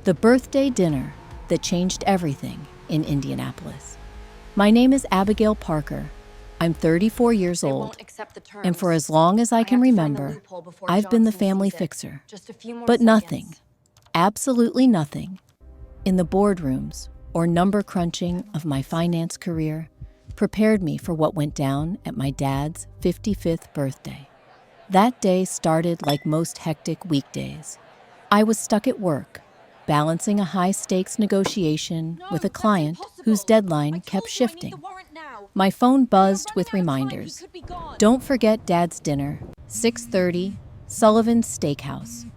The birthday dinner that changed everything in Indianapolis. My name is Abigail Parker. I'm 34 years old, and for as long as I can remember, I've been the family fixer. But nothing, absolutely nothing, in the boardrooms or number crunching of my finance career prepared me for what went down at my dad's 55th birthday. That day started like most hectic weekdays. I was stuck at work, balancing a high-stakes negotiation with a client whose deadline kept shifting. My phone buzzed with reminders. Don't forget Dad's dinner, 6:30, Sullivan's Steakhouse.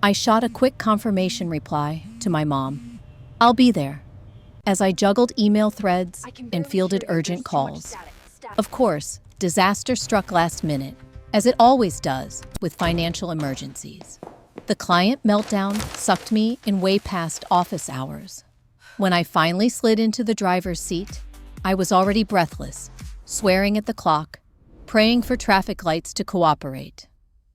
I shot a quick confirmation reply to my mom. I'll be there. As I juggled email threads and fielded urgent calls. Of course, disaster struck last minute, as it always does with financial emergencies. The client meltdown sucked me in way past office hours. When I finally slid into the driver's seat, I was already breathless, swearing at the clock, praying for traffic lights to cooperate.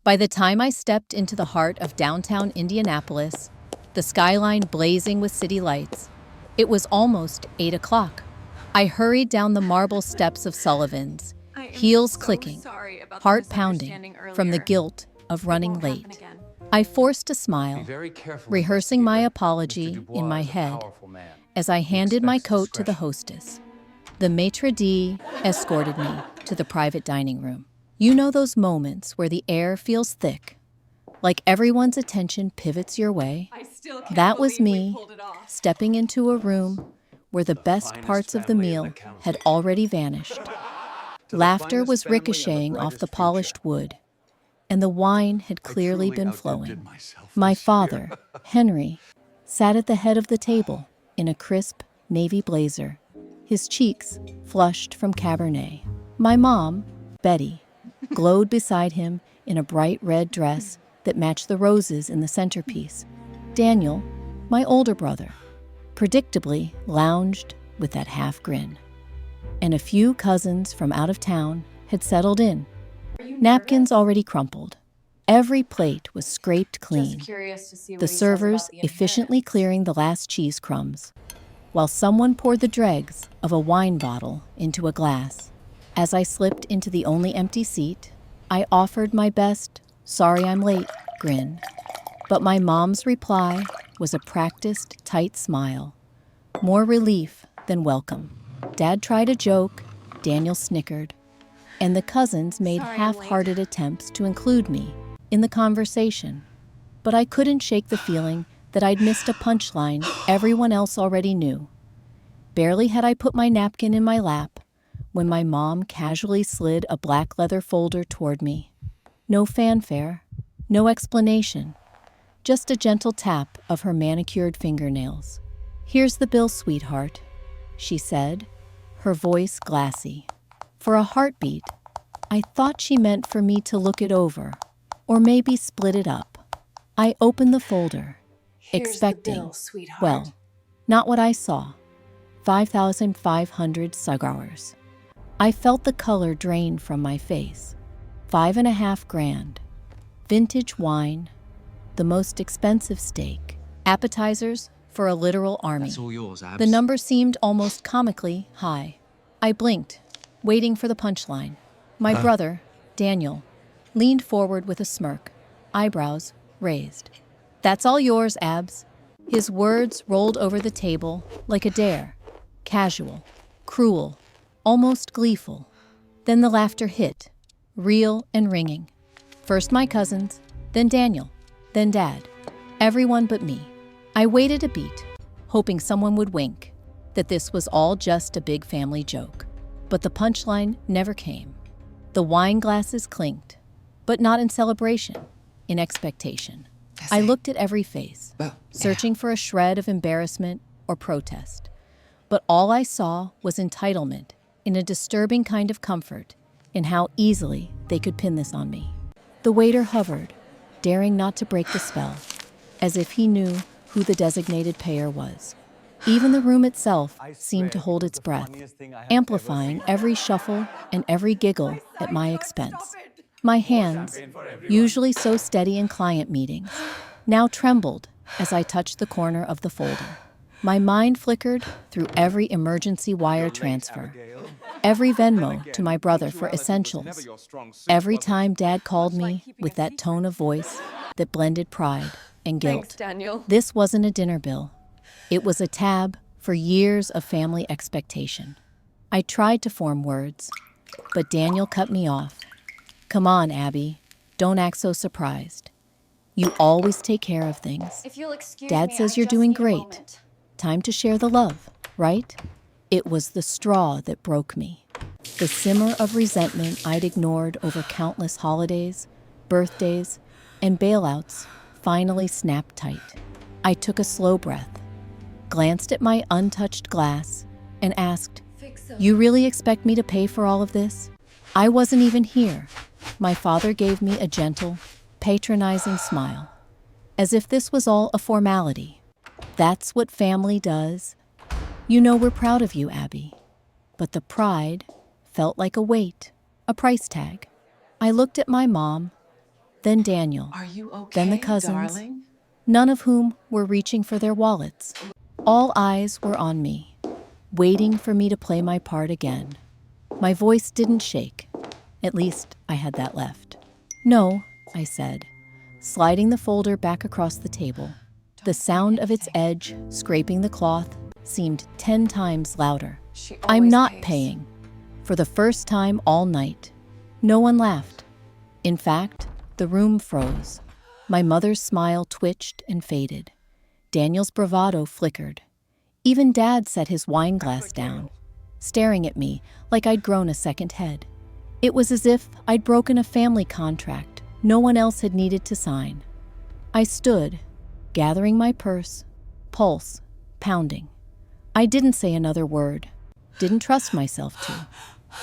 By the time I stepped into the heart of downtown Indianapolis, the skyline blazing with city lights, it was almost 8 o'clock. I hurried down the marble steps of Sullivan's, heels clicking, heart pounding from the guilt of running late. I forced a smile, rehearsing my apology in my head as I handed my coat to the hostess. The maitre d' escorted me to the private dining room. You know those moments where the air feels thick, like everyone's attention pivots your way? That was me, stepping into a room where the best parts of the meal had already vanished. Laughter was ricocheting off the polished wood, and the wine had clearly been flowing. My father, Henry, sat at the head of the table in a crisp navy blazer, his cheeks flushed from Cabernet. My mom, Betty, glowed beside him in a bright red dress that matched the roses in the centerpiece. Daniel, my older brother, predictably lounged with that half grin. And a few cousins from out of town had settled in, napkins already crumpled. Every plate was scraped clean, the servers efficiently clearing the last cheese crumbs, while someone poured the dregs of a wine bottle into a glass. As I slipped into the only empty seat, I offered my best, sorry I'm late, grin. But my mom's reply was a practiced, tight smile, more relief than welcome. Dad tried a joke, Daniel snickered, and the cousins made half-hearted attempts to include me in the conversation. But I couldn't shake the feeling that I'd missed a punchline everyone else already knew. Barely had I put my napkin in my lap when my mom casually slid a black leather folder toward me. No fanfare, no explanation, just a gentle tap of her manicured fingernails. "Here's the bill, sweetheart," she said, her voice glassy. For a heartbeat, I thought she meant for me to look it over, or maybe split it up. I opened the folder, expecting, well, not what I saw, 5,500 cigars. I felt the color drain from my face. $5.5 grand. Vintage wine, the most expensive steak, appetizers for a literal army. That's all yours, Abs. The number seemed almost comically high. I blinked, waiting for the punchline. My brother, Daniel, leaned forward with a smirk, eyebrows raised. "That's all yours, Abs." His words rolled over the table like a dare, casual, cruel, almost gleeful. Then the laughter hit, real and ringing. First my cousins, then Daniel, then Dad. Everyone but me. I waited a beat, hoping someone would wink, that this was all just a big family joke. But the punchline never came. The wine glasses clinked, but not in celebration, in expectation. I looked at every face, searching for a shred of embarrassment or protest. But all I saw was entitlement in a disturbing kind of comfort in how easily they could pin this on me. The waiter hovered, daring not to break the spell, as if he knew who the designated payer was. Even the room itself seemed to hold its breath, amplifying every shuffle and every giggle at my expense. My hands, usually so steady in client meetings, now trembled as I touched the corner of the folder. My mind flickered through every emergency wire transfer, every Venmo to my brother for essentials, every time Dad called me with that tone of voice that blended pride and guilt. Thanks, Daniel. This wasn't a dinner bill. It was a tab for years of family expectation. I tried to form words, but Daniel cut me off. Come on, Abby, don't act so surprised. You always take care of things. If you'll excuse Dad me, says I you're just doing need a great. moment. Time to share the love, right? It was the straw that broke me. The simmer of resentment I'd ignored over countless holidays, birthdays, and bailouts finally snapped tight. I took a slow breath, glanced at my untouched glass, and asked, "You really expect me to pay for all of this? I wasn't even here." My father gave me a gentle, patronizing smile, as if this was all a formality. That's what family does. You know we're proud of you, Abby. But the pride felt like a weight, a price tag. I looked at my mom, then Daniel, Are you okay, then the cousins, darling? none of whom were reaching for their wallets. All eyes were on me, waiting for me to play my part again. My voice didn't shake. At least I had that left. "No," I said, sliding the folder back across the table. The sound of its edge scraping the cloth seemed 10 times louder. "I'm not paying." For the first time all night, no one laughed. In fact, the room froze. My mother's smile twitched and faded. Daniel's bravado flickered. Even Dad set his wine glass down, staring at me like I'd grown a second head. It was as if I'd broken a family contract no one else had needed to sign. I stood, gathering my purse, pulse pounding. I didn't say another word, didn't trust myself to.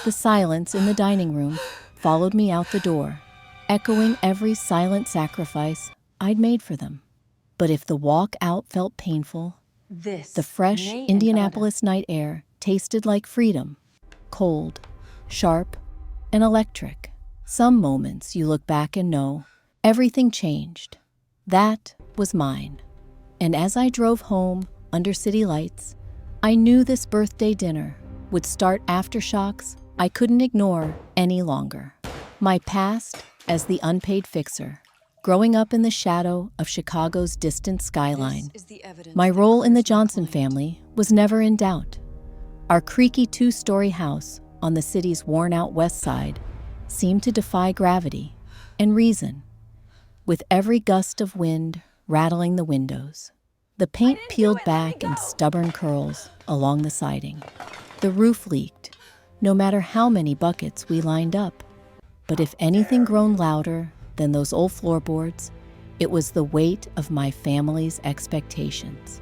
The silence in the dining room followed me out the door, echoing every silent sacrifice I'd made for them. But if the walk out felt painful, the fresh Indianapolis night air tasted like freedom, cold, sharp, and electric. Some moments you look back and know everything changed. That was mine. And as I drove home under city lights, I knew this birthday dinner would start aftershocks I couldn't ignore any longer. My past as the unpaid fixer, growing up in the shadow of Chicago's distant skyline. My role in the Johnson family was never in doubt. Our creaky 2-story house on the city's worn-out west side seemed to defy gravity and reason, with every gust of wind rattling the windows. The paint peeled back in stubborn curls along the siding. The roof leaked, no matter how many buckets we lined up. But if anything groaned louder than those old floorboards, it was the weight of my family's expectations.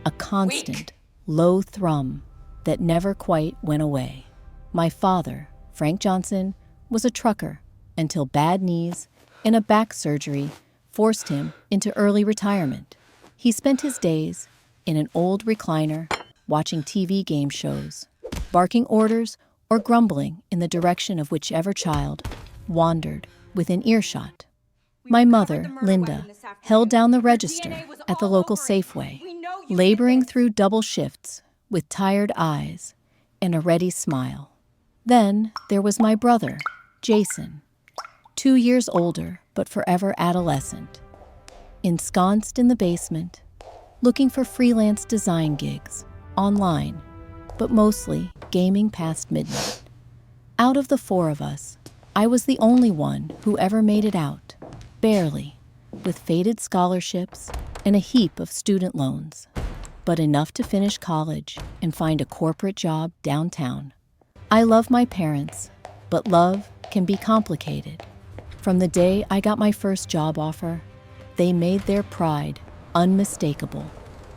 A constant, low thrum that never quite went away. My father, Frank Johnson, was a trucker until bad knees and a back surgery forced him into early retirement. He spent his days in an old recliner watching TV game shows, barking orders or grumbling in the direction of whichever child wandered within earshot. My mother, Linda, held down the register at the local Safeway, laboring through double shifts with tired eyes and a ready smile. Then there was my brother, Jason, 2 years older but forever adolescent, ensconced in the basement, looking for freelance design gigs, online, but mostly gaming past midnight. Out of the 4 of us, I was the only one who ever made it out, barely, with faded scholarships and a heap of student loans, but enough to finish college and find a corporate job downtown. I love my parents, but love can be complicated. From the day I got my first job offer, they made their pride unmistakable.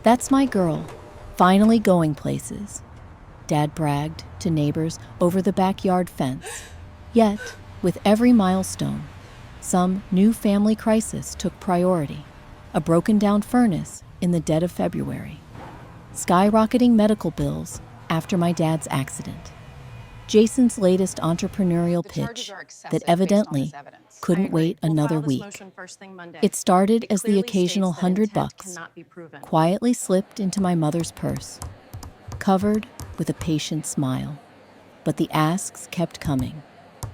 "That's my girl, finally going places," Dad bragged to neighbors over the backyard fence. Yet, with every milestone, some new family crisis took priority. A broken-down furnace in the dead of February, skyrocketing medical bills after my dad's accident, Jason's latest entrepreneurial pitch that evidently couldn't wait another week. It started as the occasional $100, quietly slipped into my mother's purse, covered with a patient smile. But the asks kept coming.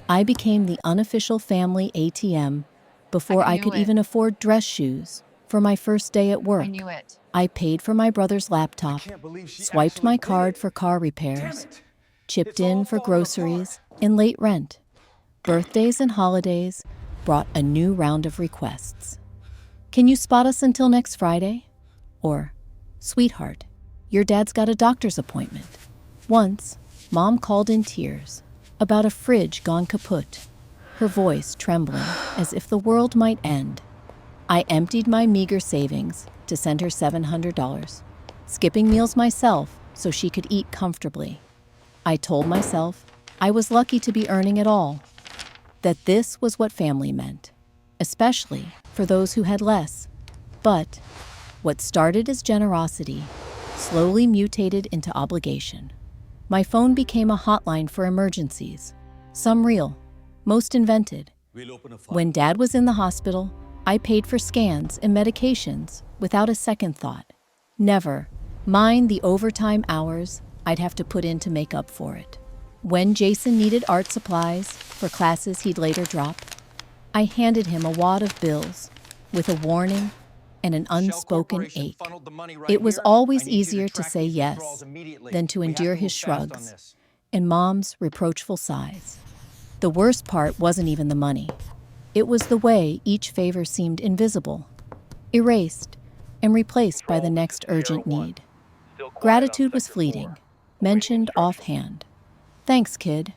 I became the unofficial family ATM before I could even afford dress shoes for my first day at work. I paid for my brother's laptop, swiped my card for car repairs, chipped in for groceries and late rent. Birthdays and holidays brought a new round of requests. Can you spot us until next Friday? Or, sweetheart, your dad's got a doctor's appointment. Once, Mom called in tears about a fridge gone kaput, her voice trembling as if the world might end. I emptied my meager savings to send her $700, skipping meals myself so she could eat comfortably. I told myself I was lucky to be earning it all, that this was what family meant, especially for those who had less. But what started as generosity slowly mutated into obligation. My phone became a hotline for emergencies, some real, most invented. When Dad was in the hospital, I paid for scans and medications without a second thought. Never mind the overtime hours I'd have to put in to make up for it. When Jason needed art supplies for classes he'd later drop, I handed him a wad of bills with a warning and an unspoken ache. It was always easier to say yes than to endure his shrugs and Mom's reproachful sighs. The worst part wasn't even the money. It was the way each favor seemed invisible, erased, and replaced by the next urgent need. Gratitude was fleeting, mentioned offhand. Thanks, kid,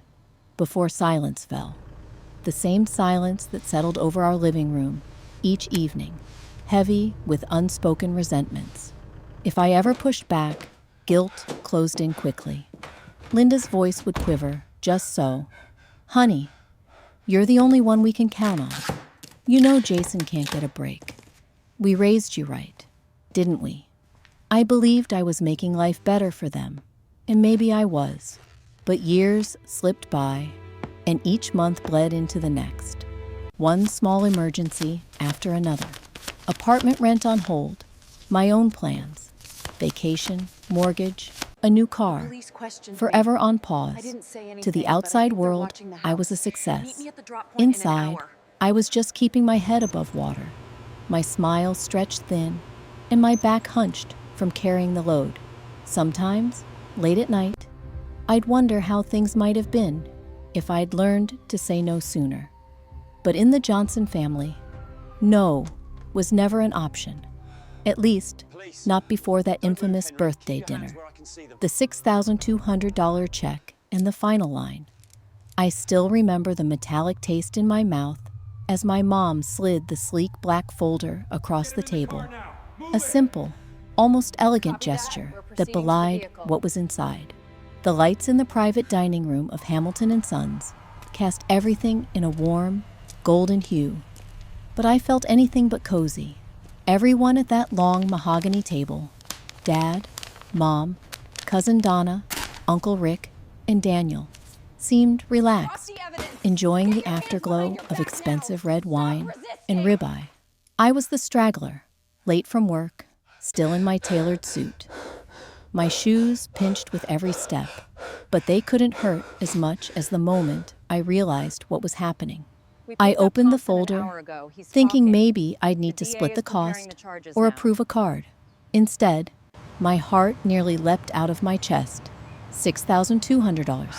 before silence fell. The same silence that settled over our living room each evening, heavy with unspoken resentments. If I ever pushed back, guilt closed in quickly. Linda's voice would quiver, just so. Honey, you're the only one we can count on. You know Jason can't get a break. We raised you right, didn't we? I believed I was making life better for them, and maybe I was. But years slipped by, and each month bled into the next. One small emergency after another. Apartment rent on hold, my own plans, vacation, mortgage, a new car, forever on pause. To the outside world, I was a success. Inside, I was just keeping my head above water, my smile stretched thin, and my back hunched from carrying the load. Sometimes, late at night, I'd wonder how things might have been if I'd learned to say no sooner. But in the Johnson family, no was never an option. At least, not before that infamous birthday dinner. The $6,200 check and the final line. I still remember the metallic taste in my mouth as my mom slid the sleek black folder across the table. A simple, almost elegant gesture that belied what was inside. The lights in the private dining room of Hamilton & Sons cast everything in a warm, golden hue. But I felt anything but cozy. Everyone at that long mahogany table, Dad, Mom, Cousin Donna, Uncle Rick, and Daniel, seemed relaxed, enjoying the afterglow of expensive red wine and ribeye. I was the straggler, late from work, still in my tailored suit. My shoes pinched with every step, but they couldn't hurt as much as the moment I realized what was happening. I opened the folder, thinking maybe I'd need to split the cost or approve a card. Instead, my heart nearly leapt out of my chest. $6,200.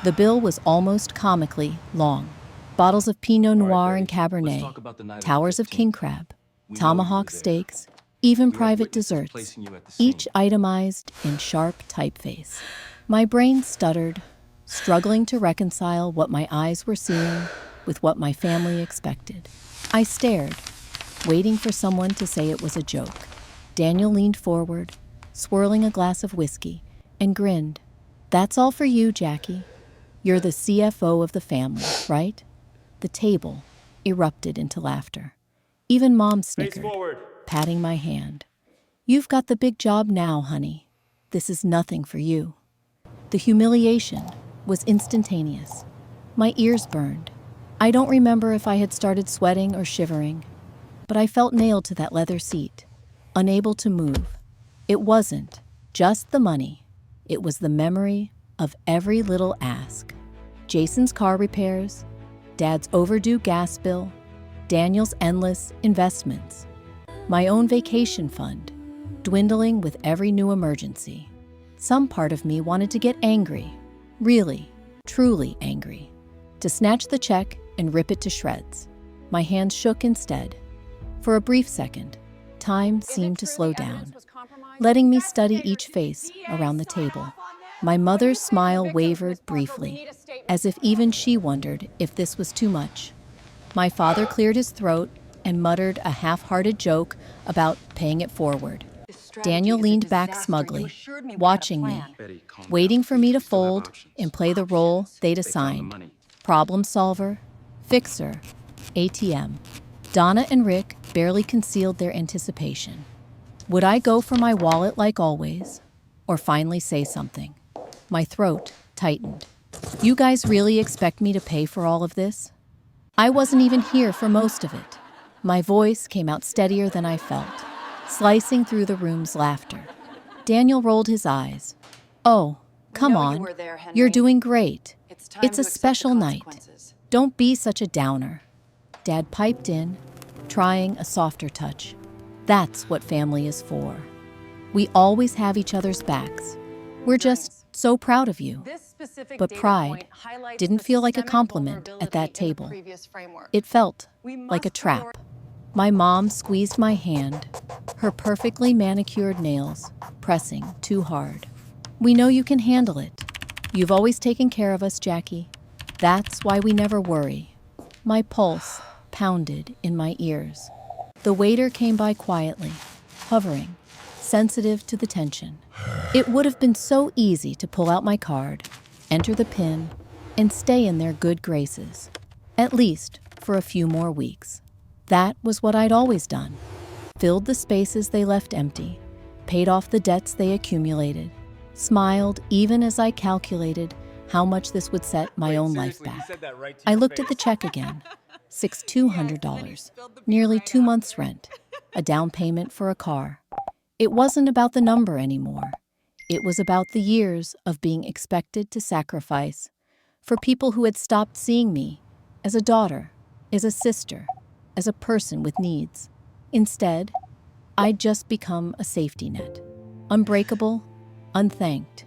The bill was almost comically long. Bottles of Pinot Noir and Cabernet, towers of king crab, tomahawk steaks, even private desserts, each itemized in sharp typeface. My brain stuttered, struggling to reconcile what my eyes were seeing with what my family expected. I stared, waiting for someone to say it was a joke. Daniel leaned forward, swirling a glass of whiskey, and grinned. That's all for you, Jackie. You're the CFO of the family, right? The table erupted into laughter. Even Mom snickered, patting my hand. You've got the big job now, honey. This is nothing for you. The humiliation was instantaneous. My ears burned. I don't remember if I had started sweating or shivering, but I felt nailed to that leather seat, unable to move. It wasn't just the money. It was the memory of every little ask. Jason's car repairs, Dad's overdue gas bill, Daniel's endless investments, my own vacation fund, dwindling with every new emergency. Some part of me wanted to get angry, really, truly angry, to snatch the check and rip it to shreds. My hands shook instead. For a brief second, time seemed to slow down, letting me study each face around the table. My mother's smile wavered briefly, as if even she wondered if this was too much. My father cleared his throat and muttered a half-hearted joke about paying it forward. Daniel leaned back smugly, watching me, waiting for me to fold and play the role they'd assigned. Problem solver, fixer, ATM. Donna and Rick barely concealed their anticipation. Would I go for my wallet like always, or finally say something? My throat tightened. You guys really expect me to pay for all of this? I wasn't even here for most of it. My voice came out steadier than I felt, slicing through the room's laughter. Daniel rolled his eyes. Oh, come on. You're doing great. It's a special night. Don't be such a downer. Dad piped in, trying a softer touch. That's what family is for. We always have each other's backs. We're just so proud of you. But pride didn't feel like a compliment at that table. It felt like a trap. My mom squeezed my hand, her perfectly manicured nails pressing too hard. We know you can handle it. You've always taken care of us, Jackie. That's why we never worry. My pulse pounded in my ears. The waiter came by quietly, hovering, sensitive to the tension. It would have been so easy to pull out my card, enter the PIN, and stay in their good graces, at least for a few more weeks. That was what I'd always done. Filled the spaces they left empty, paid off the debts they accumulated, smiled even as I calculated how much this would set my own life back. I looked at the check again. $200, nearly 2 months' rent, a down payment for a car. It wasn't about the number anymore. It was about the years of being expected to sacrifice for people who had stopped seeing me as a daughter, as a sister, as a person with needs. Instead, I'd just become a safety net, unbreakable, unthanked,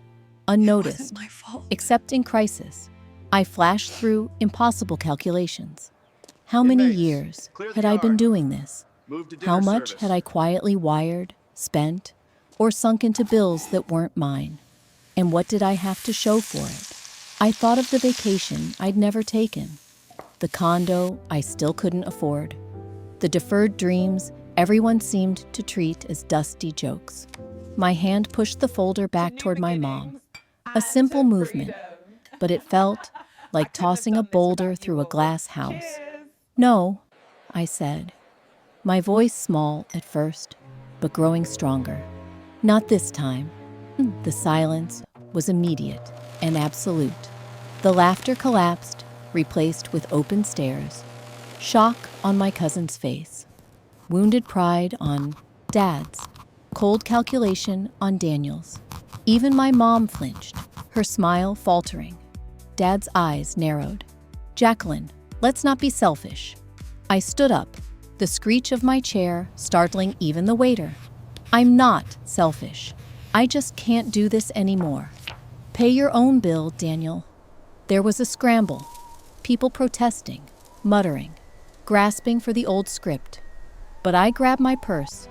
unnoticed. It wasn't my fault. Except in crisis, I flashed through impossible calculations. How many years had I been doing this? How much had I quietly wired, spent, or sunk into bills that weren't mine? And what did I have to show for it? I thought of the vacation I'd never taken, the condo I still couldn't afford, the deferred dreams everyone seemed to treat as dusty jokes. My hand pushed the folder back toward my mom. A simple movement, but it felt like tossing a boulder through a glass house. No, I said, my voice small at first, but growing stronger. Not this time. The silence was immediate and absolute. The laughter collapsed, replaced with open stares. Shock on my cousin's face. Wounded pride on Dad's. Cold calculation on Daniel's. Even my mom flinched, her smile faltering. Dad's eyes narrowed. Jacqueline, let's not be selfish. I stood up, the screech of my chair startling even the waiter. I'm not selfish. I just can't do this anymore. Pay your own bill, Daniel. There was a scramble. People protesting, muttering, grasping for the old script. But I grabbed my purse,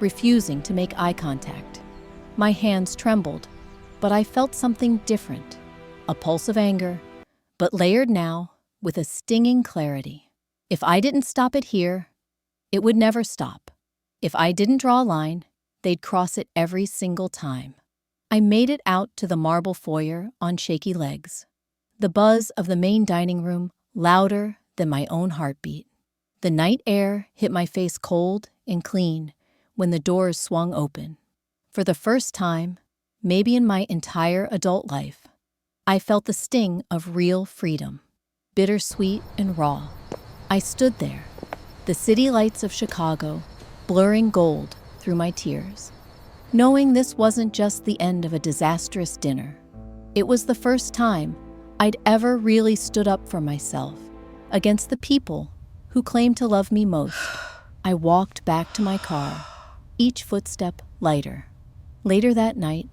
refusing to make eye contact. My hands trembled, but I felt something different. A pulse of anger, but layered now with a stinging clarity. If I didn't stop it here, it would never stop. If I didn't draw a line, they'd cross it every single time. I made it out to the marble foyer on shaky legs. The buzz of the main dining room louder than my own heartbeat. The night air hit my face cold and clean when the doors swung open. For the first time, maybe in my entire adult life, I felt the sting of real freedom, bittersweet and raw. I stood there, the city lights of Chicago blurring gold through my tears, knowing this wasn't just the end of a disastrous dinner. It was the first time I'd ever really stood up for myself against the people who claimed to love me most. I walked back to my car, each footstep lighter. Later that night,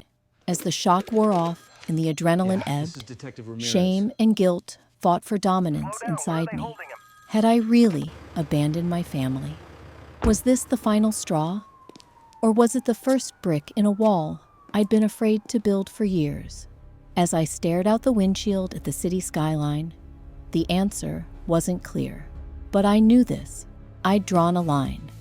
as the shock wore off and the adrenaline ebbed, shame and guilt fought for dominance inside me. Had I really abandoned my family? Was this the final straw? Or was it the first brick in a wall I'd been afraid to build for years? As I stared out the windshield at the city skyline, the answer wasn't clear. But I knew this. I'd drawn a line.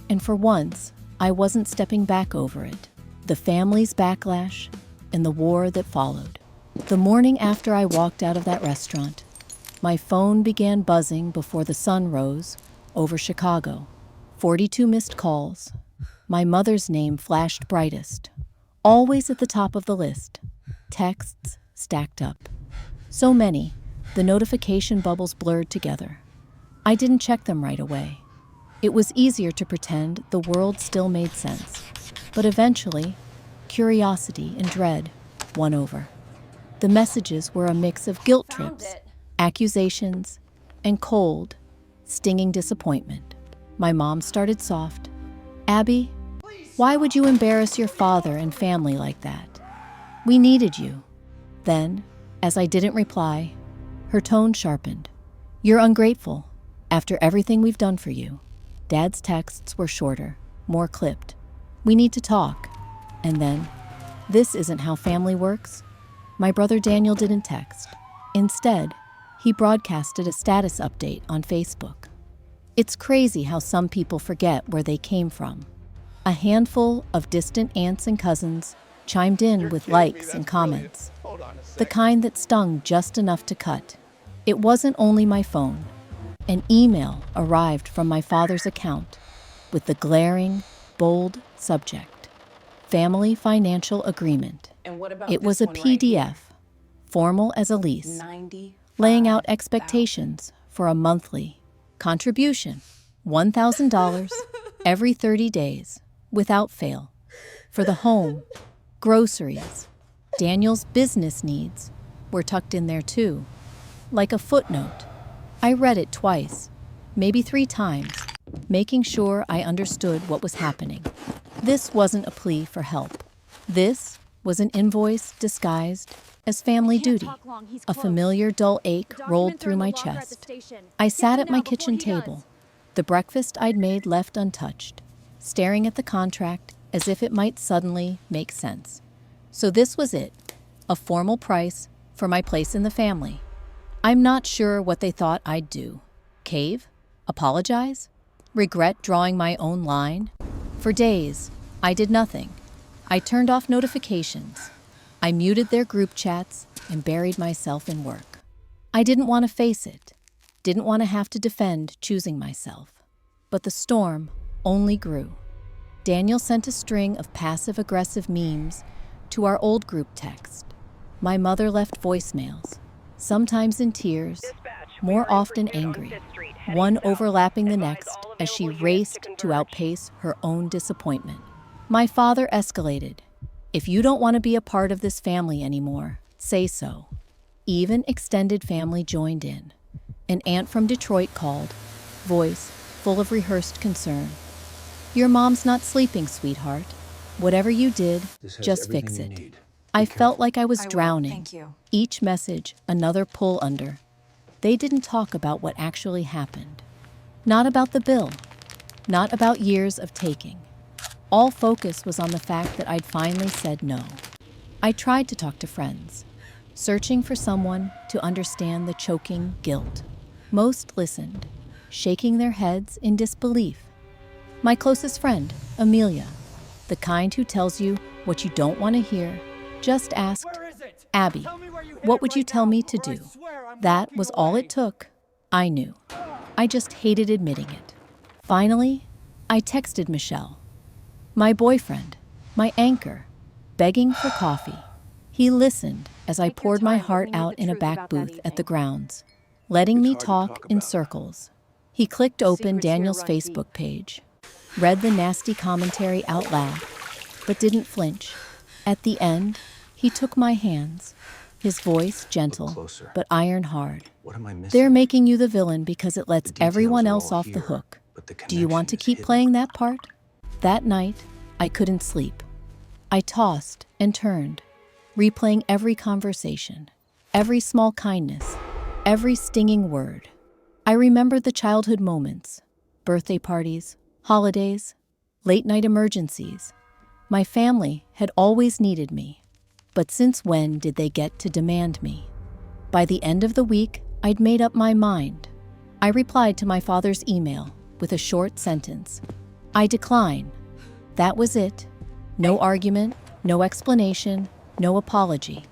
And for once, I wasn't stepping back over it. The family's backlash and the war that followed. The morning after I walked out of that restaurant, my phone began buzzing before the sun rose over Chicago. 42 missed calls. My mother's name flashed brightest, always at the top of the list. Texts stacked up. So many, the notification bubbles blurred together. I didn't check them right away. It was easier to pretend the world still made sense. But eventually, curiosity and dread won over. The messages were a mix of guilt trips, accusations, and cold, stinging disappointment. My mom started soft. "Abby, why would you embarrass your father and family like that? We needed you." Then, as I didn't reply, her tone sharpened. "You're ungrateful, after everything we've done for you." Dad's texts were shorter, more clipped. "We need to talk." And then, "This isn't how family works." My brother Daniel didn't text. Instead, he broadcasted a status update on Facebook. It's crazy how some people forget where they came from. A handful of distant aunts and cousins chimed in with likes and comments, the kind that stung just enough to cut. It wasn't only my phone. An email arrived from my father's account with the glaring, bold subject, Family Financial Agreement. It was a PDF, formal as a lease, laying out expectations for a monthly contribution, $1,000 every 30 days, without fail, for the home, groceries. Daniel's business needs were tucked in there too, like a footnote. I read it twice, maybe 3 times, making sure I understood what was happening. This wasn't a plea for help. This was an invoice disguised as family duty. A familiar dull ache rolled through my chest. I sat at my kitchen table, the breakfast I'd made left untouched, staring at the contract as if it might suddenly make sense. So this was it, a formal price for my place in the family. I'm not sure what they thought I'd do. Cave? Apologize? Regret drawing my own line? For days, I did nothing. I turned off notifications. I muted their group chats and buried myself in work. I didn't want to face it, didn't want to have to defend choosing myself. But the storm only grew. Daniel sent a string of passive-aggressive memes to our old group text. My mother left voicemails, sometimes in tears, more often angry, one overlapping the next as she raced to outpace her own disappointment. My father escalated. "If you don't want to be a part of this family anymore, say so." Even extended family joined in. An aunt from Detroit called, voice full of rehearsed concern. "Your mom's not sleeping, sweetheart. Whatever you did, just fix it." I felt like I was drowning. Thank you. Each message, another pull under. They didn't talk about what actually happened. Not about the bill. Not about years of taking. All focus was on the fact that I'd finally said no. I tried to talk to friends, searching for someone to understand the choking guilt. Most listened, shaking their heads in disbelief. My closest friend, Amelia, the kind who tells you what you don't want to hear, just asked, "Abby, what would you tell me to do?" That was all it took. I knew. I just hated admitting it. Finally, I texted Michelle, my boyfriend, my anchor, begging for coffee. He listened as I poured my heart out in a back booth at the grounds, letting me talk in circles. He clicked open Daniel's Facebook page, read the nasty commentary out loud, but didn't flinch. At the end, he took my hands, his voice gentle, but iron hard. What am I missing? They're making you the villain because it lets everyone else off the hook. Do you want to keep playing that part? That night, I couldn't sleep. I tossed and turned, replaying every conversation, every small kindness, every stinging word. I remembered the childhood moments, birthday parties, holidays, late-night emergencies. My family had always needed me, but since when did they get to demand me? By the end of the week, I'd made up my mind. I replied to my father's email with a short sentence. I decline. That was it. No argument, no explanation, no apology.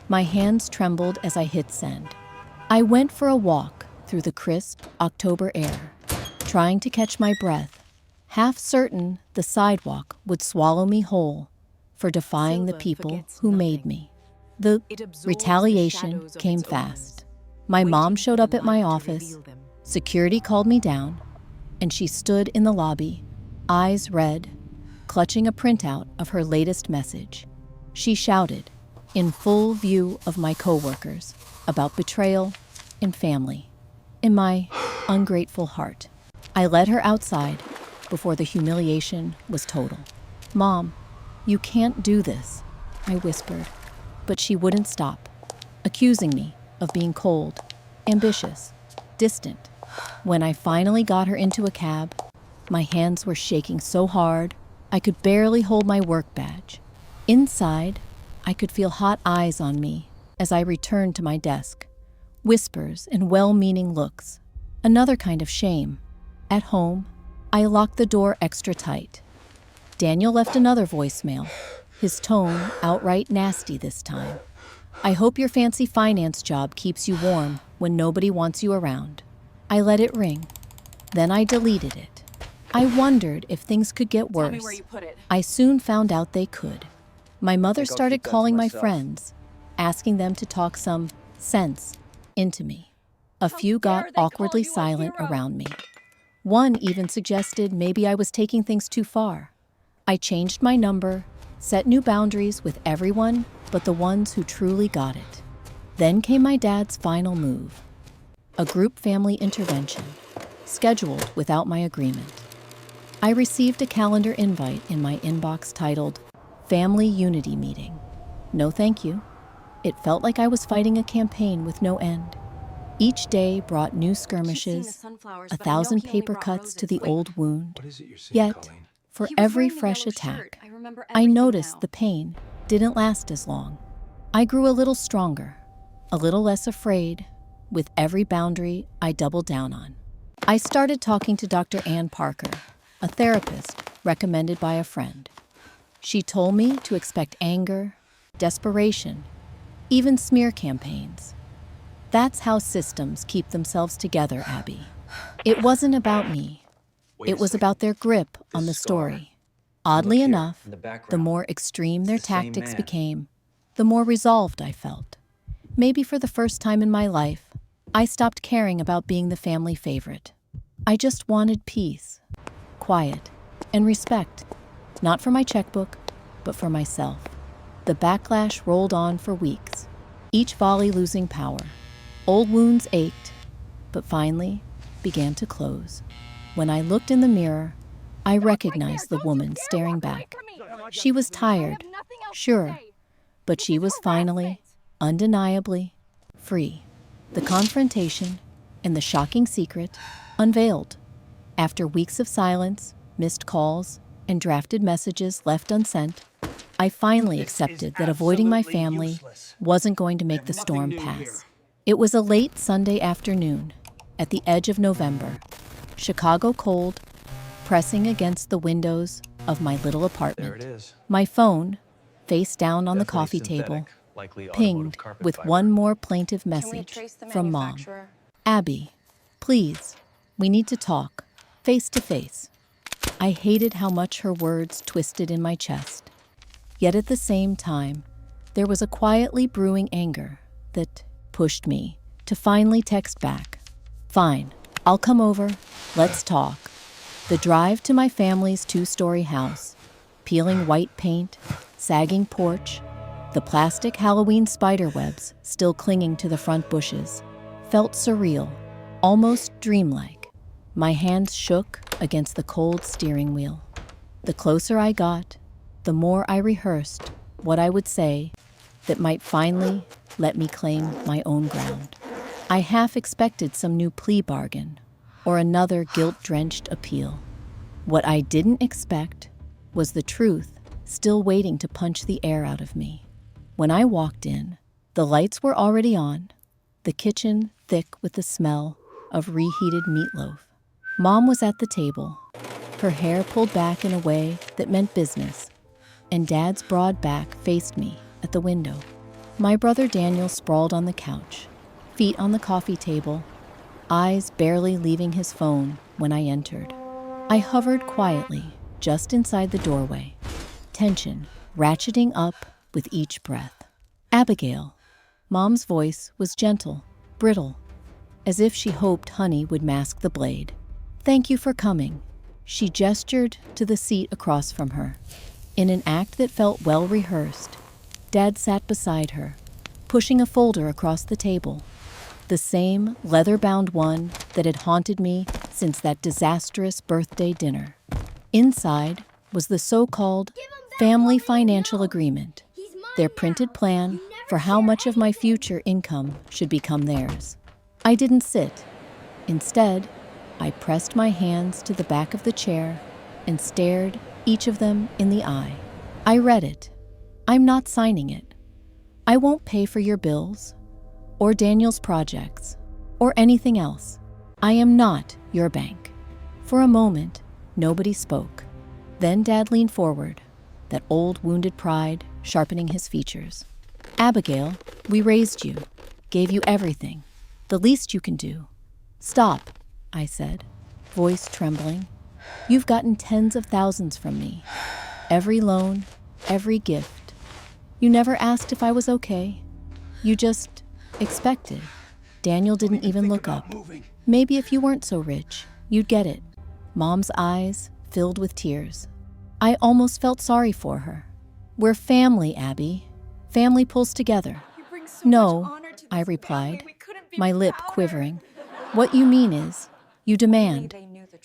My hands trembled as I hit send. I went for a walk through the crisp October air, trying to catch my breath, half certain the sidewalk would swallow me whole for defying the people who made me. The retaliation came fast. My mom showed up at my office, security called me down, and she stood in the lobby, eyes red, clutching a printout of her latest message. She shouted, in full view of my coworkers, about betrayal and family. In my ungrateful heart, I led her outside before the humiliation was total. Mom, you can't do this, I whispered, but she wouldn't stop, accusing me of being cold, ambitious, distant. When I finally got her into a cab, my hands were shaking so hard I could barely hold my work badge. Inside, I could feel hot eyes on me as I returned to my desk. Whispers and well-meaning looks. Another kind of shame. At home, I locked the door extra tight. Daniel left another voicemail, his tone outright nasty this time. I hope your fancy finance job keeps you warm when nobody wants you around. I let it ring. Then I deleted it. I wondered if things could get worse. Tell me where you put it. I soon found out they could. My mother started calling my friends, asking them to talk some sense into me. A few got awkwardly silent around me. One even suggested maybe I was taking things too far. I changed my number, set new boundaries with everyone but the ones who truly got it. Then came my dad's final move. A group family intervention, scheduled without my agreement. I received a calendar invite in my inbox titled, Family Unity Meeting. No thank you. It felt like I was fighting a campaign with no end. Each day brought new skirmishes, 1,000 paper cuts to the old wound. Yet, for every fresh attack, I noticed the pain didn't last as long. I grew a little stronger, a little less afraid, with every boundary I doubled down on. I started talking to Dr. Ann Parker, a therapist recommended by a friend. She told me to expect anger, desperation, even smear campaigns. That's how systems keep themselves together, Abby. It wasn't about me. It was about their grip on the story. Oddly enough, the more extreme their tactics became, the more resolved I felt. Maybe for the first time in my life, I stopped caring about being the family favorite. I just wanted peace, quiet, and respect, not for my checkbook, but for myself. The backlash rolled on for weeks, each volley losing power. Old wounds ached, but finally began to close. When I looked in the mirror, I recognized the woman staring back. She was tired, sure, but she was finally, undeniably, free. The confrontation and the shocking secret unveiled. After weeks of silence, missed calls, and drafted messages left unsent, I finally accepted that avoiding my family wasn't going to make the storm pass. It was a late Sunday afternoon, at the edge of November, Chicago cold, pressing against the windows of my little apartment. My phone, face down on the coffee table, pinged with one more plaintive message from Mom. Abby, please, we need to talk, face to face. I hated how much her words twisted in my chest. Yet at the same time, There was a quietly brewing anger that pushed me to finally text back. Fine, I'll come over. Let's talk. The drive to my family's 2-story house, peeling white paint, sagging porch, the plastic Halloween spider webs still clinging to the front bushes, felt surreal, almost dreamlike. My hands shook against the cold steering wheel. The closer I got, the more I rehearsed what I would say that might finally let me claim my own ground. I half expected some new plea bargain or another guilt-drenched appeal. What I didn't expect was the truth still waiting to punch the air out of me. When I walked in, the lights were already on, the kitchen thick with the smell of reheated meatloaf. Mom was at the table, her hair pulled back in a way that meant business, and Dad's broad back faced me at the window. My brother Daniel sprawled on the couch, feet on the coffee table, eyes barely leaving his phone when I entered. I hovered quietly just inside the doorway, tension ratcheting up with each breath. Abigail. Mom's voice was gentle, brittle, as if she hoped honey would mask the blade. Thank you for coming. She gestured to the seat across from her. In an act that felt well rehearsed, Dad sat beside her, pushing a folder across the table, the same leather-bound one that had haunted me since that disastrous birthday dinner. Inside was the so-called family financial agreement, their printed plan for how much of my future income should become theirs. I didn't sit. Instead, I pressed my hands to the back of the chair and stared each of them in the eye. I read it. I'm not signing it. I won't pay for your bills, or Daniel's projects, or anything else. I am not your bank. For a moment, nobody spoke. Then Dad leaned forward, that old wounded pride sharpening his features. Abigail, we raised you, gave you everything. The least you can do. Stop, I said, voice trembling. You've gotten tens of thousands from me. Every loan, every gift. You never asked if I was okay. You just expected. Daniel didn't even look up. Maybe if you weren't so rich, you'd get it. Mom's eyes filled with tears. I almost felt sorry for her. We're family, Abby. Family pulls together. No, I replied, my lip quivering. What you mean is, you demand.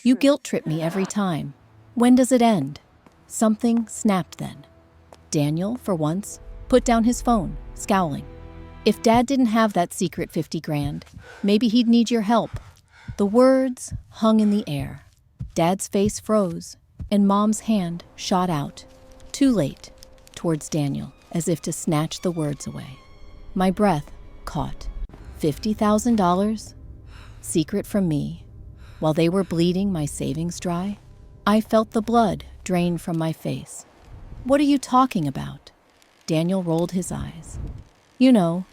You guilt-trip me every time. When does it end? Something snapped then. Daniel, for once, put down his phone, scowling. If Dad didn't have that secret 50 grand, maybe he'd need your help. The words hung in the air. Dad's face froze, and Mom's hand shot out, too late, towards Daniel, as if to snatch the words away. My breath caught. $50,000? Secret from me. While they were bleeding my savings dry, I felt the blood drain from my face. What are you talking about? Daniel rolled his eyes. You know,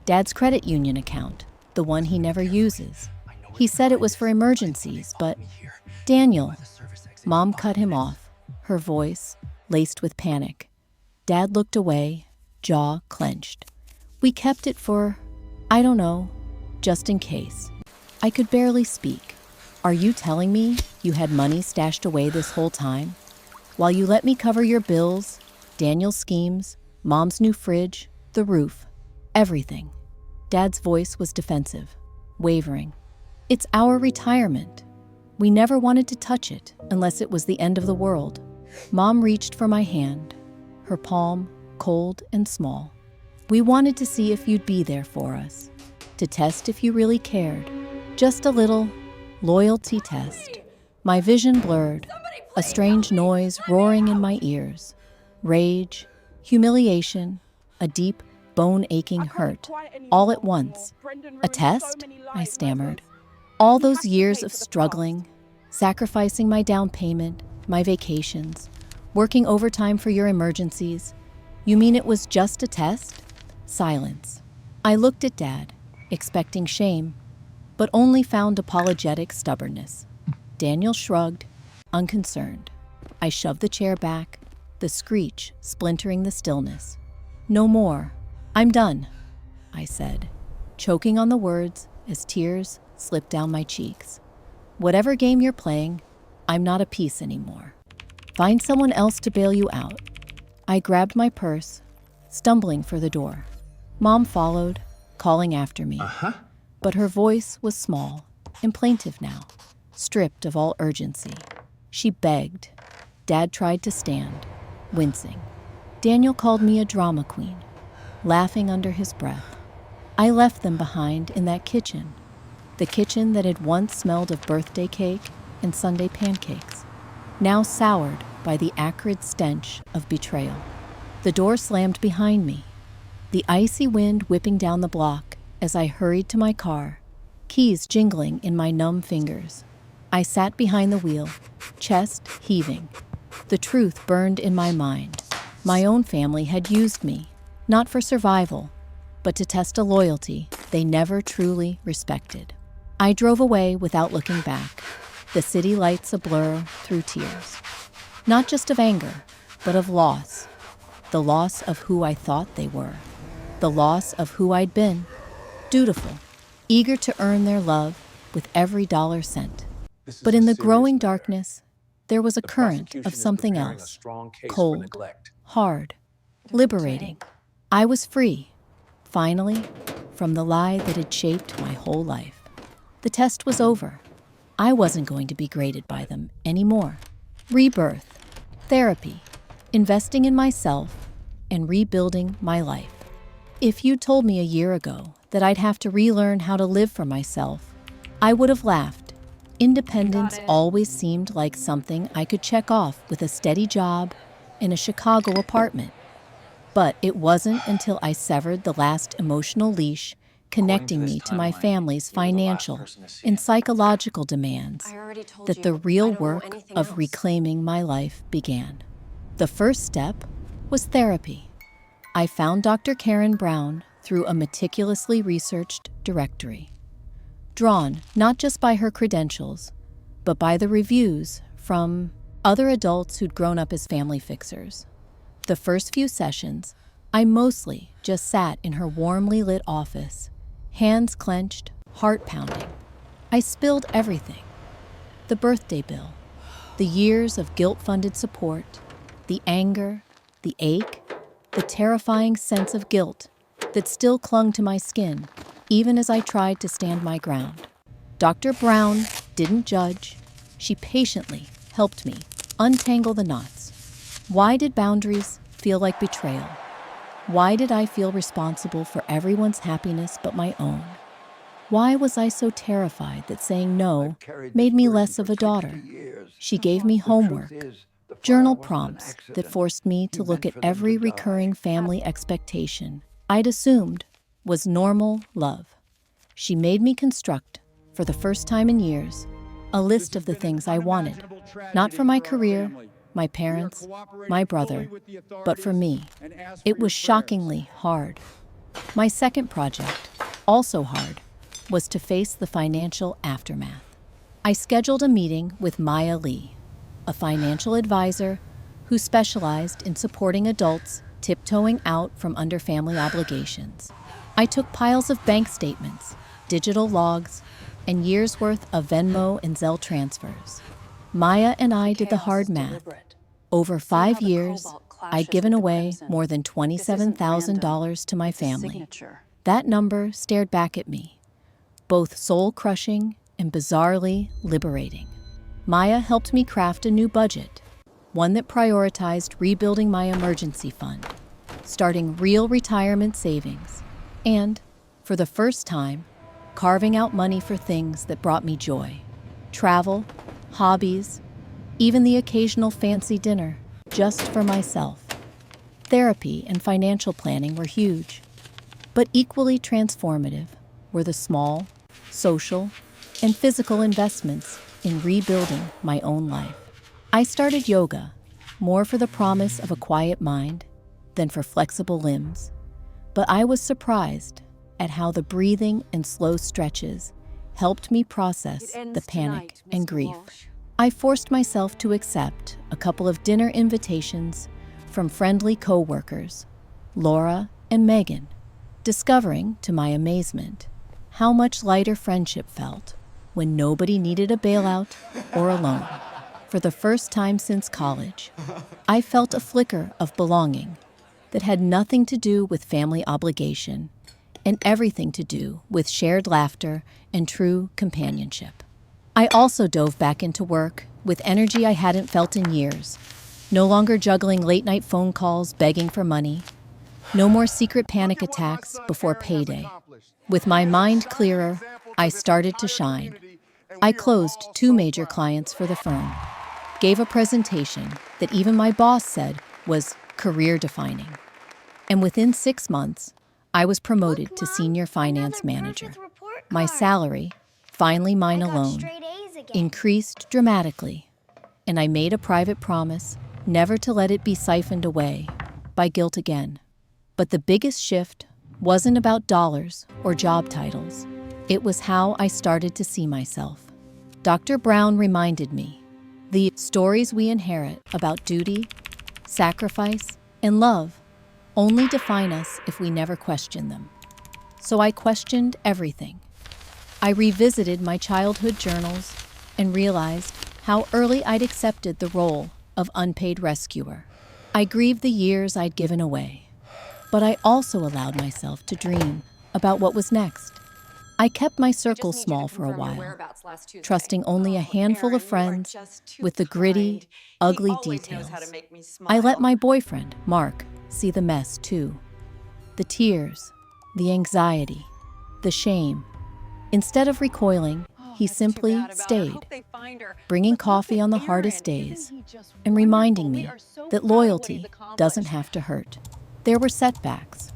Dad's credit union account, the one he never uses. He said it was for emergencies, but Daniel. Mom cut him off, her voice laced with panic. Dad looked away, jaw clenched. We kept it for, I don't know, just in case. I could barely speak. Are you telling me you had money stashed away this whole time? While you let me cover your bills, Daniel's schemes, Mom's new fridge, the roof, everything. Dad's voice was defensive, wavering. It's our retirement. We never wanted to touch it unless it was the end of the world. Mom reached for my hand, her palm cold and small. We wanted to see if you'd be there for us, to test if you really cared. Just a little loyalty test. My vision blurred, a strange noise roaring in my ears. Rage, humiliation, a deep, bone-aching hurt, all at once. A test? I stammered. All those years of struggling, sacrificing my down payment, my vacations, working overtime for your emergencies. You mean it was just a test? Silence. I looked at Dad, expecting shame, but only found apologetic stubbornness. Daniel shrugged, unconcerned. I shoved the chair back, the screech splintering the stillness. No more. I'm done, I said, choking on the words as tears slipped down my cheeks. Whatever game you're playing, I'm not a piece anymore. Find someone else to bail you out. I grabbed my purse, stumbling for the door. Mom followed, calling after me. But her voice was small and plaintive now, stripped of all urgency. She begged. Dad tried to stand, wincing. Daniel called me a drama queen, laughing under his breath. I left them behind in that kitchen, the kitchen that had once smelled of birthday cake and Sunday pancakes, now soured by the acrid stench of betrayal. The door slammed behind me, the icy wind whipping down the block as I hurried to my car, keys jingling in my numb fingers. I sat behind the wheel, chest heaving. The truth burned in my mind. My own family had used me, not for survival, but to test a loyalty they never truly respected. I drove away without looking back, the city lights a blur through tears. Not just of anger, but of loss. The loss of who I thought they were. The loss of who I'd been. Dutiful, eager to earn their love with every dollar sent. But in the growing darkness, there was a current of something else. Cold, hard, liberating. I was free, finally, from the lie that had shaped my whole life. The test was over. I wasn't going to be graded by them anymore. Rebirth, therapy, investing in myself, and rebuilding my life. If you'd told me a year ago that I'd have to relearn how to live for myself, I would have laughed. Independence always seemed like something I could check off with a steady job in a Chicago apartment. But it wasn't until I severed the last emotional leash connecting me to my family's financial and psychological demands that the real work of reclaiming my life began. The first step was therapy. I found Dr. Karen Brown through a meticulously researched directory, drawn not just by her credentials, but by the reviews from other adults who'd grown up as family fixers. The first few sessions, I mostly just sat in her warmly lit office, hands clenched, heart pounding. I spilled everything. The birthday bill, the years of guilt-funded support, the anger, the ache, the terrifying sense of guilt that still clung to my skin, even as I tried to stand my ground. Dr. Brown didn't judge. She patiently helped me untangle the knots. Why did boundaries feel like betrayal? Why did I feel responsible for everyone's happiness but my own? Why was I so terrified that saying no made me less of a daughter? She gave me homework, journal prompts that forced me to look at every recurring family expectation I'd assumed was normal love. She made me construct, for the first time in years, a list of the things I wanted, not for my career, my parents, my brother, but for me. It was shockingly hard. My second project, also hard, was to face the financial aftermath. I scheduled a meeting with Maya Lee, a financial advisor who specialized in supporting adults tiptoeing out from under family obligations. I took piles of bank statements, digital logs, and years' worth of Venmo and Zelle transfers. Maya and I did the hard math. Over 5 years, I'd given away more than $27,000 to my family. That number stared back at me, both soul-crushing and bizarrely liberating. Maya helped me craft a new budget, one that prioritized rebuilding my emergency fund, starting real retirement savings, and, for the first time, carving out money for things that brought me joy. Travel, hobbies, even the occasional fancy dinner, just for myself. Therapy and financial planning were huge, but equally transformative were the small, social, and physical investments in rebuilding my own life. I started yoga, more for the promise of a quiet mind than for flexible limbs, but I was surprised at how the breathing and slow stretches helped me process the panic and grief. I forced myself to accept a couple of dinner invitations from friendly co-workers, Laura and Megan, discovering, to my amazement, how much lighter friendship felt when nobody needed a bailout or a loan. For the first time since college, I felt a flicker of belonging that had nothing to do with family obligation and everything to do with shared laughter and true companionship. I also dove back into work with energy I hadn't felt in years, no longer juggling late-night phone calls begging for money, no more secret panic attacks before payday. With my mind clearer, I started to shine. I closed 2 major clients for the firm, gave a presentation that even my boss said was career-defining. And within 6 months, I was promoted to senior finance manager. My salary, finally mine alone, increased dramatically, and I made a private promise never to let it be siphoned away by guilt again. But the biggest shift wasn't about dollars or job titles. It was how I started to see myself. Dr. Brown reminded me, the stories we inherit about duty, sacrifice, and love only define us if we never question them. So I questioned everything. I revisited my childhood journals and realized how early I'd accepted the role of unpaid rescuer. I grieved the years I'd given away, but I also allowed myself to dream about what was next. I kept my circle small for a while, trusting only a handful of friends with the gritty, ugly details. I let my boyfriend, Mark, see the mess too. The tears, the anxiety, the shame. Instead of recoiling, he simply stayed, bringing coffee on the hardest days and reminding me that loyalty doesn't have to hurt. There were setbacks.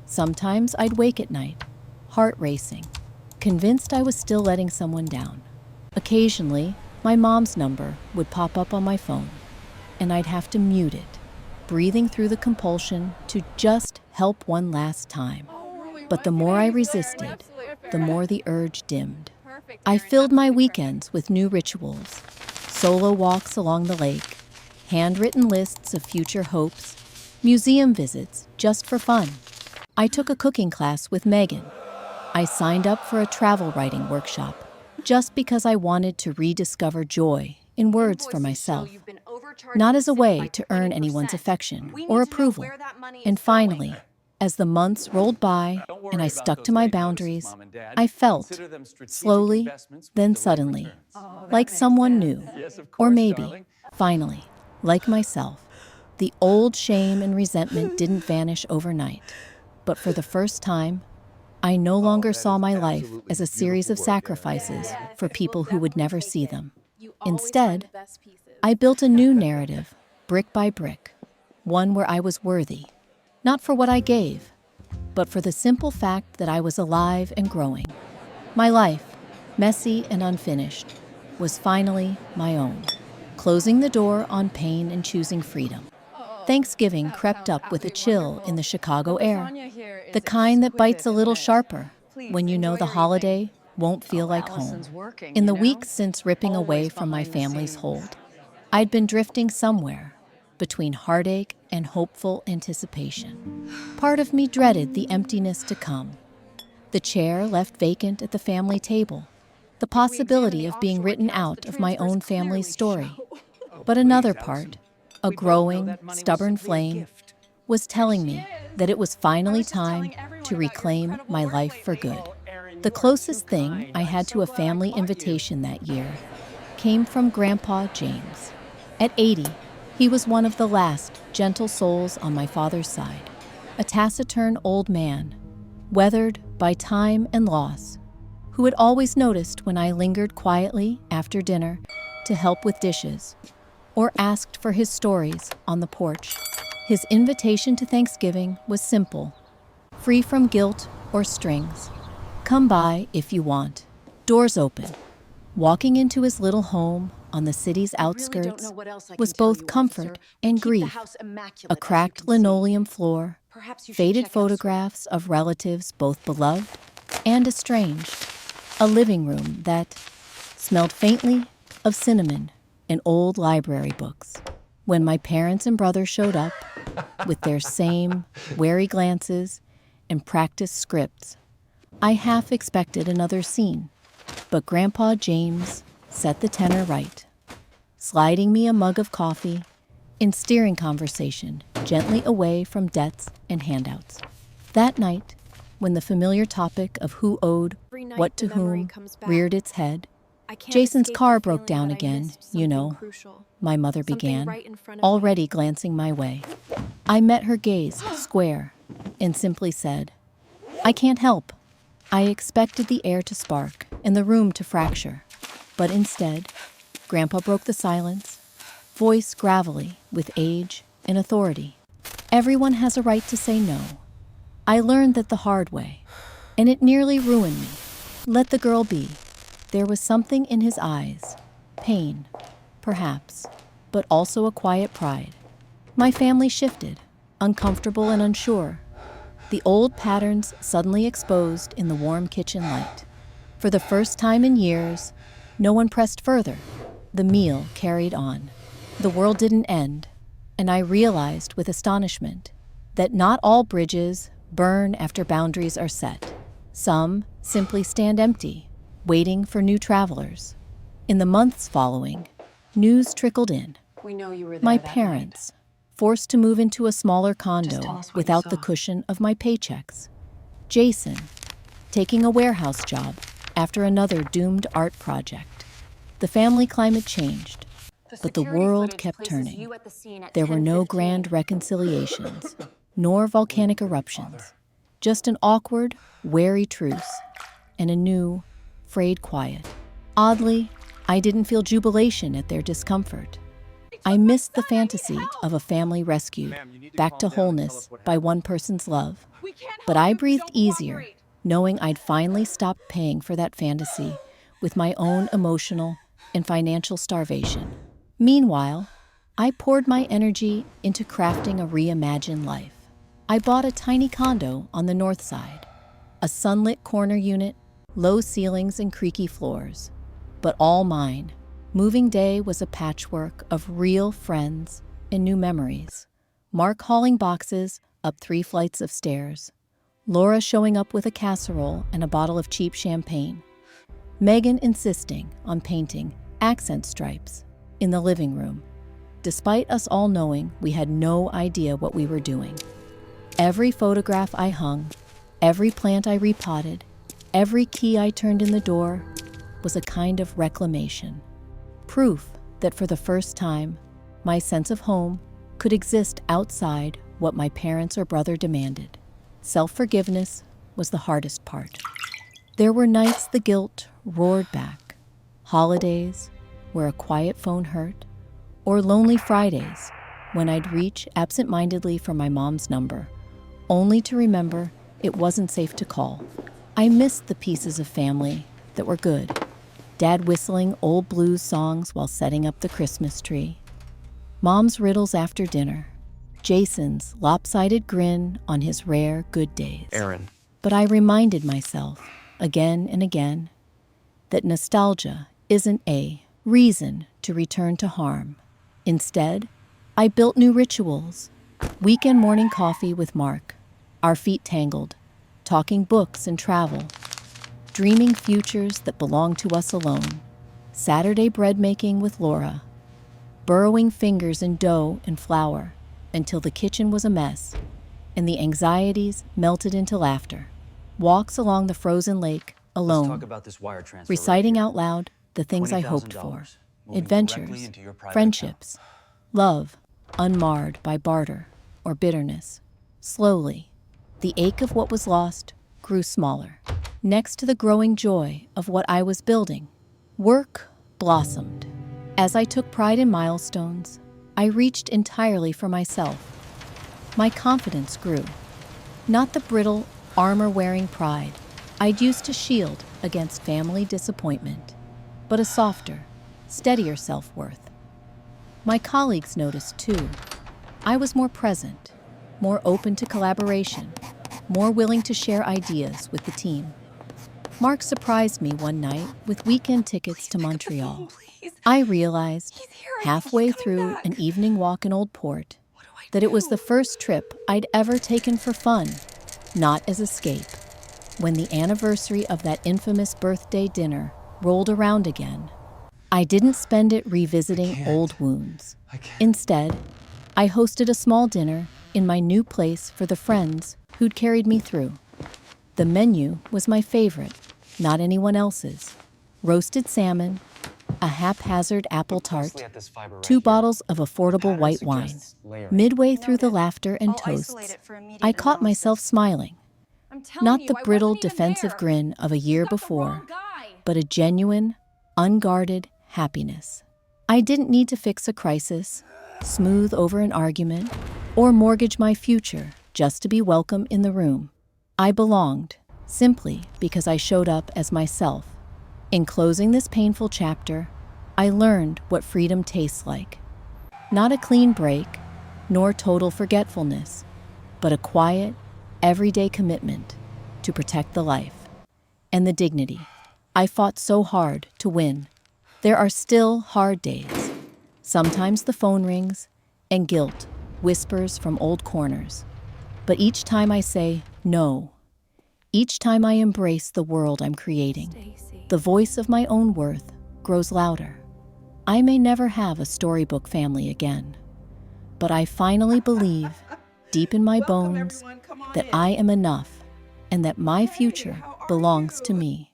Sometimes I'd wake at night, heart racing, convinced I was still letting someone down. Occasionally, my mom's number would pop up on my phone, and I'd have to mute it, breathing through the compulsion to just help one last time. But the more I resisted, the more the urge dimmed. I filled my weekends with new rituals, solo walks along the lake, handwritten lists of future hopes, museum visits just for fun. I took a cooking class with Megan. I signed up for a travel writing workshop just because I wanted to rediscover joy in words for myself, not as a way to earn anyone's affection or approval. And finally, as the months rolled by and I stuck to my boundaries, I felt, slowly, then suddenly, like someone new, or maybe, finally, like myself. The old shame and resentment didn't vanish overnight, but for the first time, I no longer saw my life as a series of sacrifices for people who would never see them. Instead, I built a new narrative, brick by brick, one where I was worthy, not for what I gave, but for the simple fact that I was alive and growing. My life, messy and unfinished, was finally my own, closing the door on pain and choosing freedom. Thanksgiving crept up with a chill in the Chicago air, the kind that bites a little sharper when you know the holiday won't feel like home. In the weeks since ripping away from my family's hold, I'd been drifting somewhere between heartache and hopeful anticipation. Part of me dreaded the emptiness to come, the chair left vacant at the family table, the possibility of being written out of my own family's story. But another part, a growing, stubborn flame, was telling me that it was finally time to reclaim my life for good. The closest thing I had to a family invitation that year came from Grandpa James. At 80, he was one of the last gentle souls on my father's side, a taciturn old man, weathered by time and loss, who had always noticed when I lingered quietly after dinner to help with dishes, or asked for his stories on the porch. His invitation to Thanksgiving was simple, free from guilt or strings. Come by if you want. Doors open. Walking into his little home on the city's outskirts was both comfort and grief. A cracked linoleum floor, faded photographs of relatives both beloved and estranged. A living room that smelled faintly of cinnamon and old library books. When my parents and brother showed up with their same wary glances and practiced scripts, I half expected another scene. But Grandpa James set the tenor right, sliding me a mug of coffee and steering conversation gently away from debts and handouts. That night, when the familiar topic of who owed what to whom reared its head, Jason's car broke down again, you know, my mother began, already glancing my way. I met her gaze square and simply said, "I can't help." I expected the air to spark and the room to fracture, but instead, Grandpa broke the silence, voice gravelly with age and authority. "Everyone has a right to say no. I learned that the hard way, and it nearly ruined me. Let the girl be." There was something in his eyes, pain, perhaps, but also a quiet pride. My family shifted, uncomfortable and unsure, the old patterns suddenly exposed in the warm kitchen light. For the first time in years, no one pressed further. The meal carried on. The world didn't end, and I realized with astonishment that not all bridges burn after boundaries are set. Some simply stand empty, waiting for new travelers. In the months following, news trickled in. We know you were there My that parents, forced to move into a smaller Just tell condo us what you without the saw. cushion of my paychecks. Jason, taking a warehouse job after another doomed art project. The family climate changed, but the world kept turning. There were no grand reconciliations, nor volcanic eruptions, just an awkward, wary truce, and a new, frayed quiet. Oddly, I didn't feel jubilation at their discomfort. I missed the fantasy of a family rescued back to wholeness by one person's love. But I breathed easier, knowing I'd finally stopped paying for that fantasy with my own emotional and financial starvation. Meanwhile, I poured my energy into crafting a reimagined life. I bought a tiny condo on the north side, a sunlit corner unit, low ceilings and creaky floors, but all mine. Moving day was a patchwork of real friends and new memories. Mark hauling boxes up 3 flights of stairs, Laura showing up with a casserole and a bottle of cheap champagne, Megan insisting on painting accent stripes in the living room, despite us all knowing we had no idea what we were doing. Every photograph I hung, every plant I repotted, every key I turned in the door was a kind of reclamation. Proof that for the first time, my sense of home could exist outside what my parents or brother demanded. Self-forgiveness was the hardest part. There were nights the guilt roared back, holidays where a quiet phone hurt, or lonely Fridays when I'd reach absent-mindedly for my mom's number, only to remember it wasn't safe to call. I missed the pieces of family that were good. Dad whistling old blues songs while setting up the Christmas tree. Mom's riddles after dinner. Jason's lopsided grin on his rare good days. Aaron. But I reminded myself, again and again, that nostalgia isn't a reason to return to harm. Instead, I built new rituals. Weekend morning coffee with Mark, our feet tangled, talking books and travel, dreaming futures that belong to us alone. Saturday bread making with Laura, burrowing fingers in dough and flour until the kitchen was a mess and the anxieties melted into laughter. Walks along the frozen lake alone, Let's talk about this wire transfer reciting right out loud the things I hoped for. $20,000 moving directly Adventures, into your private friendships, love unmarred by barter or bitterness. Slowly, the ache of what was lost grew smaller. Next to the growing joy of what I was building, work blossomed. As I took pride in milestones, I reached entirely for myself. My confidence grew. Not the brittle, armor-wearing pride I'd used to shield against family disappointment, but a softer, steadier self-worth. My colleagues noticed too. I was more present, more open to collaboration, more willing to share ideas with the team. Mark surprised me one night with weekend tickets to Montreal. I realized, halfway through an evening walk in Old Port, that it was the first trip I'd ever taken for fun, not as escape. When the anniversary of that infamous birthday dinner rolled around again, I didn't spend it revisiting old wounds. Instead, I hosted a small dinner in my new place for the friends who'd carried me through. The menu was my favorite, not anyone else's. Roasted salmon, a haphazard apple tart, 2 bottles of affordable white wine. Midway through the laughter and toasts, I caught myself smiling. Not the brittle defensive grin of a year before, but a genuine, unguarded happiness. I didn't need to fix a crisis, smooth over an argument, or mortgage my future just to be welcome in the room. I belonged, simply because I showed up as myself. In closing this painful chapter, I learned what freedom tastes like. Not a clean break, nor total forgetfulness, but a quiet, everyday commitment to protect the life and the dignity I fought so hard to win. There are still hard days. Sometimes the phone rings and guilt whispers from old corners. But each time I say no, each time I embrace the world I'm creating, the voice of my own worth grows louder. I may never have a storybook family again, but I finally believe, deep in my bones, that I am enough and that my future belongs to me.